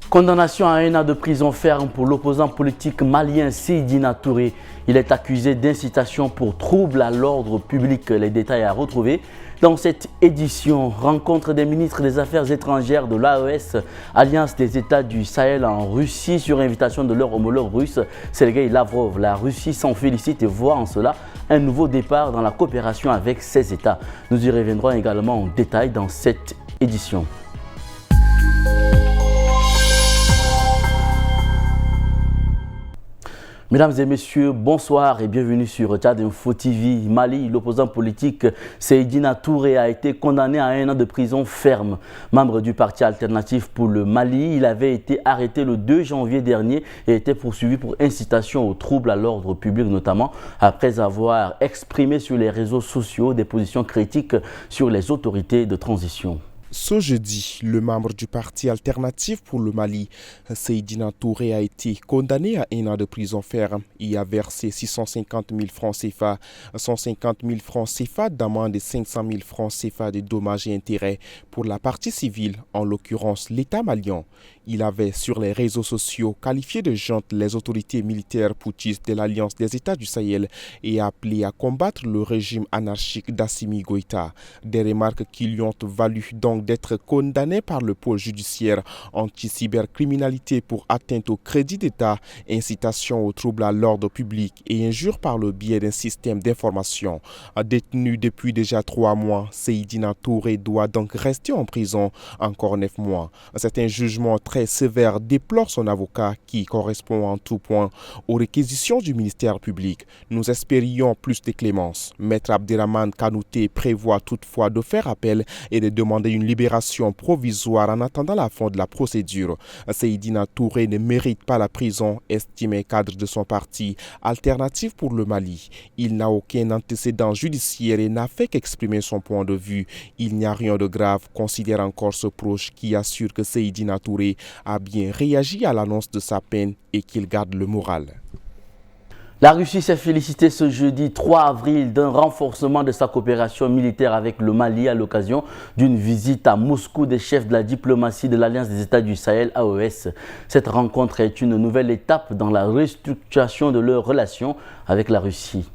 Condamnation à 1 an de prison ferme pour l'opposant politique malien Seydina Touré. Il est accusé d'incitation pour trouble à l'ordre public. Les détails à retrouver dans cette édition. Rencontre des ministres des Affaires étrangères de l'AES, Alliance des États du Sahel en Russie, sur invitation de leur homologue russe, Sergueï Lavrov. La Russie s'en félicite et voit en cela un nouveau départ dans la coopération avec ces États. Nous y reviendrons également en détail dans cette édition. Mesdames et messieurs, bonsoir et bienvenue sur Tchad Info TV. Mali, l'opposant politique Seydina Touré a été condamné à 1 an de prison ferme. Membre du parti alternatif pour le Mali, il avait été arrêté le 2 janvier dernier et était poursuivi pour incitation au trouble à l'ordre public, notamment après avoir exprimé sur les réseaux sociaux des positions critiques sur les autorités de transition. Ce jeudi, le membre du parti alternatif pour le Mali, Seydina Touré, a été condamné à 1 an de prison ferme et a versé 650 000 francs CFA, 150 000 francs CFA d'amende et 500 000 francs CFA de dommages et intérêts pour la partie civile, en l'occurrence l'État malien. Il avait sur les réseaux sociaux qualifié de junte les autorités militaires putschistes de l'Alliance des États du Sahel et appelé à combattre le régime anarchique d'Assimi Goïta. Des remarques qui lui ont valu donc d'être condamné par le pôle judiciaire anti-cybercriminalité pour atteinte au crédit d'État, incitation au trouble à l'ordre public et injure par le biais d'un système d'information. Détenu depuis déjà 3 mois, Seydina Touré doit donc rester en prison encore 9 mois. C'est un jugement très sévère, déplore son avocat, qui correspond en tout point aux réquisitions du ministère public. Nous espérions plus de clémence. Maître Abderrahmane Kanouté prévoit toutefois de faire appel et de demander une libération provisoire en attendant la fin de la procédure. Seydina Touré ne mérite pas la prison, estimé cadre de son parti Alternatif pour le Mali. Il n'a aucun antécédent judiciaire et n'a fait qu'exprimer son point de vue. Il n'y a rien de grave, considère encore ce proche qui assure que Seydina Touré a bien réagi à l'annonce de sa peine et qu'il garde le moral. La Russie s'est félicitée ce jeudi 3 avril d'un renforcement de sa coopération militaire avec le Mali à l'occasion d'une visite à Moscou des chefs de la diplomatie de l'Alliance des États du Sahel, AES. Cette rencontre est une nouvelle étape dans la restructuration de leurs relations avec la Russie.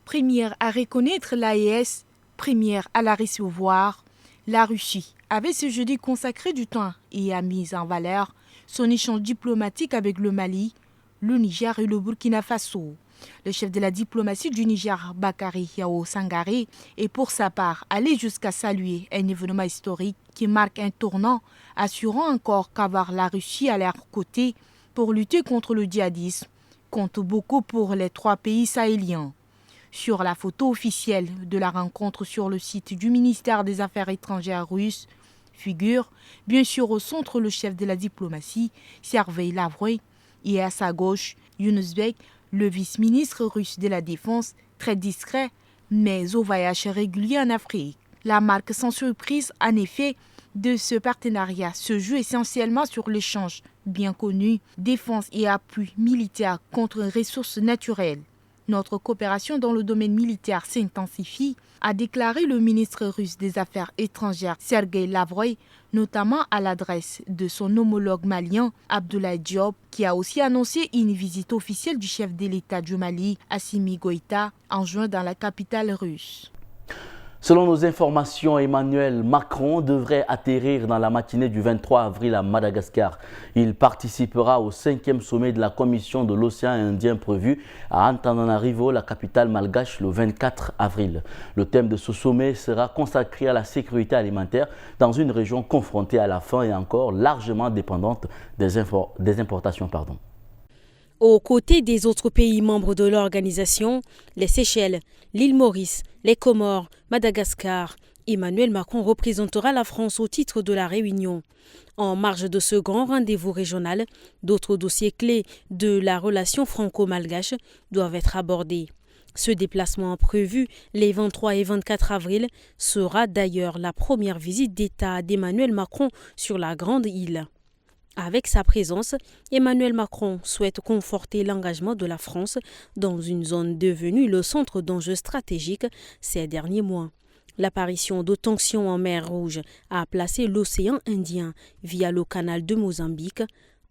Première à reconnaître l'AES, première à la recevoir, la Russie avait ce jeudi consacré du temps et a mis en valeur son échange diplomatique avec le Mali, le Niger et le Burkina Faso. Le chef de la diplomatie du Niger, Bakary Yao Sangaré, est pour sa part allé jusqu'à saluer un événement historique qui marque un tournant, assurant encore qu'avoir la Russie à leur côté pour lutter contre le djihadisme compte beaucoup pour les 3 pays sahéliens. Sur la photo officielle de la rencontre sur le site du ministère des Affaires étrangères russe, figure bien sûr au centre le chef de la diplomatie, Sergueï Lavrov, et à sa gauche, Yunus Bek, le vice-ministre russe de la Défense, très discret, mais au voyage régulier en Afrique. La marque sans surprise, en effet, de ce partenariat se joue essentiellement sur l'échange bien connu, défense et appui militaire contre ressources naturelles. Notre coopération dans le domaine militaire s'intensifie, a déclaré le ministre russe des Affaires étrangères Sergueï Lavrov, notamment à l'adresse de son homologue malien Abdoulaye Diop, qui a aussi annoncé une visite officielle du chef de l'État du Mali, Assimi Goïta, en juin dans la capitale russe. Selon nos informations, Emmanuel Macron devrait atterrir dans la matinée du 23 avril à Madagascar. Il participera au 5e sommet de la Commission de l'océan Indien prévu à Antananarivo, la capitale malgache, le 24 avril. Le thème de ce sommet sera consacré à la sécurité alimentaire dans une région confrontée à la faim et encore largement dépendante des importations. Aux côtés des autres pays membres de l'organisation, les Seychelles, l'île Maurice, les Comores, Madagascar, Emmanuel Macron représentera la France au titre de la réunion. En marge de ce grand rendez-vous régional, d'autres dossiers clés de la relation franco-malgache doivent être abordés. Ce déplacement prévu les 23 et 24 avril sera d'ailleurs la première visite d'État d'Emmanuel Macron sur la Grande Île. Avec sa présence, Emmanuel Macron souhaite conforter l'engagement de la France dans une zone devenue le centre d'enjeux stratégiques ces derniers mois. L'apparition de tensions en mer Rouge a placé l'océan Indien, via le canal de Mozambique,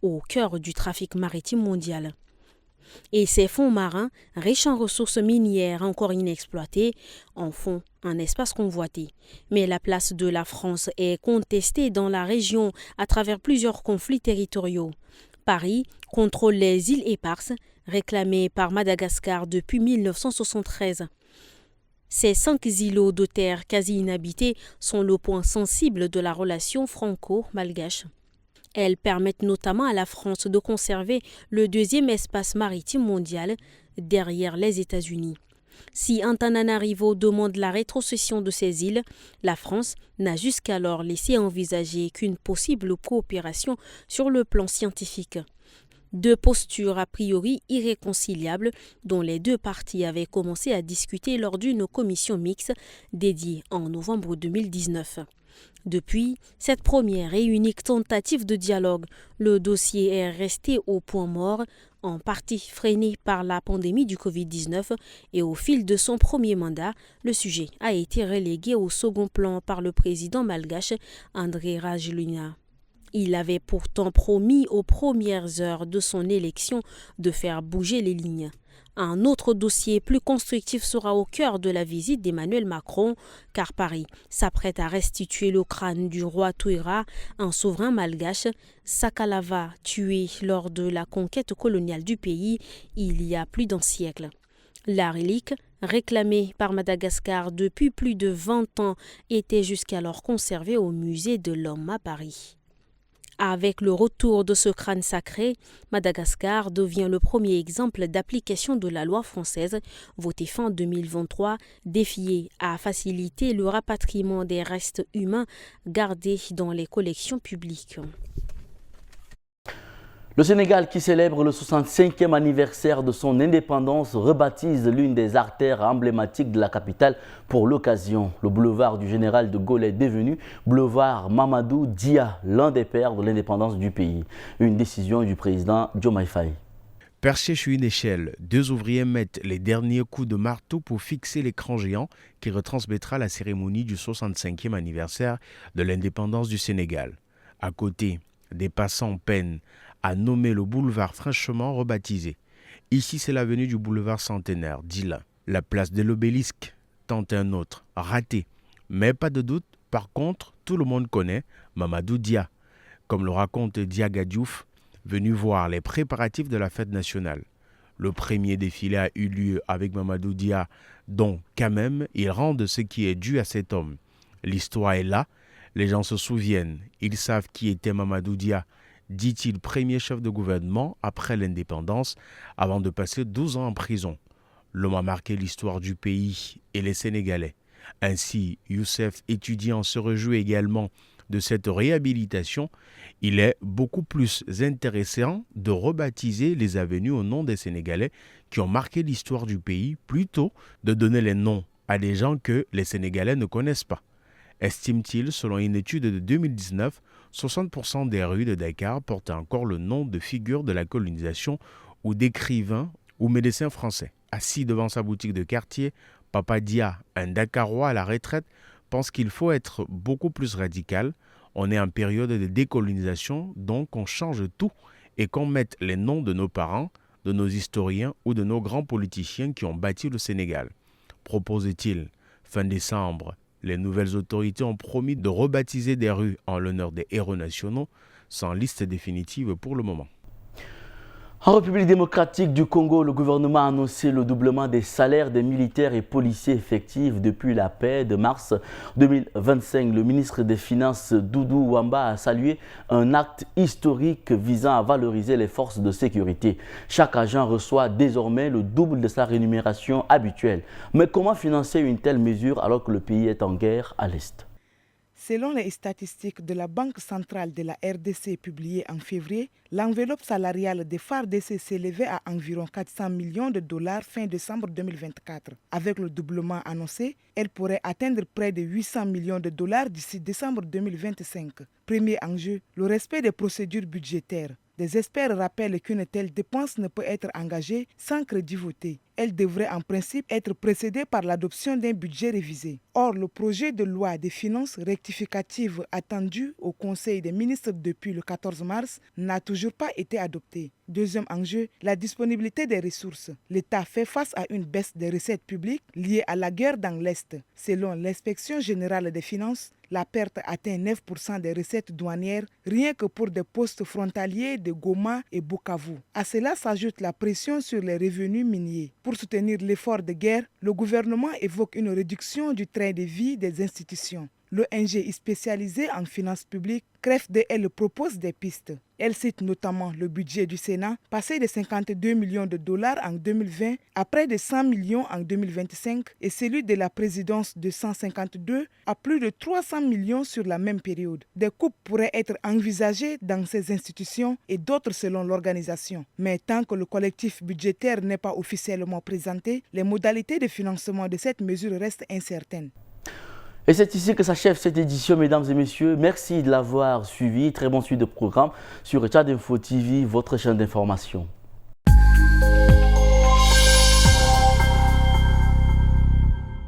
au cœur du trafic maritime mondial. Et ces fonds marins, riches en ressources minières encore inexploitées, en font un espace convoité. Mais la place de la France est contestée dans la région à travers plusieurs conflits territoriaux. Paris contrôle les îles éparses, réclamées par Madagascar depuis 1973. Ces 5 îlots de terre quasi inhabités sont le point sensible de la relation franco-malgache. Elles permettent notamment à la France de conserver le deuxième espace maritime mondial derrière les États-Unis. Si Antananarivo demande la rétrocession de ces îles, la France n'a jusqu'alors laissé envisager qu'une possible coopération sur le plan scientifique. 2 postures a priori irréconciliables dont les 2 parties avaient commencé à discuter lors d'une commission mixte dédiée en novembre 2019. Depuis cette première et unique tentative de dialogue, le dossier est resté au point mort, en partie freiné par la pandémie du Covid-19 et au fil de son premier mandat, le sujet a été relégué au second plan par le président malgache Andry Rajoelina. Il avait pourtant promis aux premières heures de son élection de faire bouger les lignes. Un autre dossier plus constructif sera au cœur de la visite d'Emmanuel Macron, car Paris s'apprête à restituer le crâne du roi Touira, un souverain malgache, Sakalava, tué lors de la conquête coloniale du pays il y a plus d'un siècle. La relique, réclamée par Madagascar depuis plus de 20 ans, était jusqu'alors conservée au musée de l'Homme à Paris. Avec le retour de ce crâne sacré, Madagascar devient le premier exemple d'application de la loi française, votée fin 2023, défiée à faciliter le rapatriement des restes humains gardés dans les collections publiques. Le Sénégal, qui célèbre le 65e anniversaire de son indépendance, rebaptise l'une des artères emblématiques de la capitale pour l'occasion. Le boulevard du Général de Gaulle est devenu boulevard Mamadou Dia, l'un des pères de l'indépendance du pays. Une décision du président Diomaye Faye. Perchés sur une échelle, 2 ouvriers mettent les derniers coups de marteau pour fixer l'écran géant qui retransmettra la cérémonie du 65e anniversaire de l'indépendance du Sénégal. À côté, des passants peinent à nommer le boulevard fraîchement rebaptisé. Ici, c'est l'avenue du boulevard centenaire, dit l'un. La place de l'Obélisque tente un autre, raté. Mais pas de doute, par contre, tout le monde connaît Mamadou Dia, comme le raconte Diaga Diouf, venu voir les préparatifs de la fête nationale. Le premier défilé a eu lieu avec Mamadou Dia, dont, quand même, il rend ce qui est dû à cet homme. L'histoire est là, les gens se souviennent, ils savent qui était Mamadou Dia, dit-il, premier chef de gouvernement après l'indépendance, avant de passer 12 ans en prison. L'homme a marqué l'histoire du pays et les Sénégalais. Ainsi, Youssef, étudiant, se réjouit également de cette réhabilitation. Il est beaucoup plus intéressant de rebaptiser les avenues au nom des Sénégalais qui ont marqué l'histoire du pays, plutôt de donner les noms à des gens que les Sénégalais ne connaissent pas. Estime-t-il, selon une étude de 2019, 60% des rues de Dakar portent encore le nom de figures de la colonisation ou d'écrivains ou médecins français. Assis devant sa boutique de quartier, Papa Dia, un Dakarois à la retraite, pense qu'il faut être beaucoup plus radical. On est en période de décolonisation, donc on change tout et qu'on mette les noms de nos parents, de nos historiens ou de nos grands politiciens qui ont bâti le Sénégal. Propose-t-il. Fin décembre, les nouvelles autorités ont promis de rebaptiser des rues en l'honneur des héros nationaux, sans liste définitive pour le moment. En République démocratique du Congo, le gouvernement a annoncé le doublement des salaires des militaires et policiers effectifs depuis la paix de mars 2025. Le ministre des Finances, Doudou Wamba, a salué un acte historique visant à valoriser les forces de sécurité. Chaque agent reçoit désormais le double de sa rémunération habituelle. Mais comment financer une telle mesure alors que le pays est en guerre à l'Est ? Selon les statistiques de la Banque centrale de la RDC publiées en février, l'enveloppe salariale des FARDC s'élevait à environ 400 millions de dollars fin décembre 2024. Avec le doublement annoncé, elle pourrait atteindre près de 800 millions de dollars d'ici décembre 2025. Premier enjeu, le respect des procédures budgétaires. Des experts rappellent qu'une telle dépense ne peut être engagée sans crédit voté. Elle devrait en principe être précédée par l'adoption d'un budget révisé. Or, le projet de loi des finances rectificative attendu au Conseil des ministres depuis le 14 mars n'a toujours pas été adopté. Deuxième enjeu, la disponibilité des ressources. L'État fait face à une baisse des recettes publiques liée à la guerre dans l'Est. Selon l'Inspection générale des finances, la perte atteint 9% des recettes douanières, rien que pour des postes frontaliers de Goma et Bukavu. À cela s'ajoute la pression sur les revenus miniers. Pour soutenir l'effort de guerre, le gouvernement évoque une réduction du train de vie des institutions. L'ONG spécialisée en finances publiques, CREFDL, propose des pistes. Elle cite notamment le budget du Sénat, passé de 52 millions de dollars en 2020 à près de 100 millions en 2025 et celui de la présidence de 152 à plus de 300 millions sur la même période. Des coupes pourraient être envisagées dans ces institutions et d'autres selon l'organisation. Mais tant que le collectif budgétaire n'est pas officiellement présenté, les modalités de financement de cette mesure restent incertaines. Et c'est ici que s'achève cette édition, mesdames et messieurs. Merci de l'avoir suivi. Très bon suivi de programme sur Tchad Info TV, votre chaîne d'information.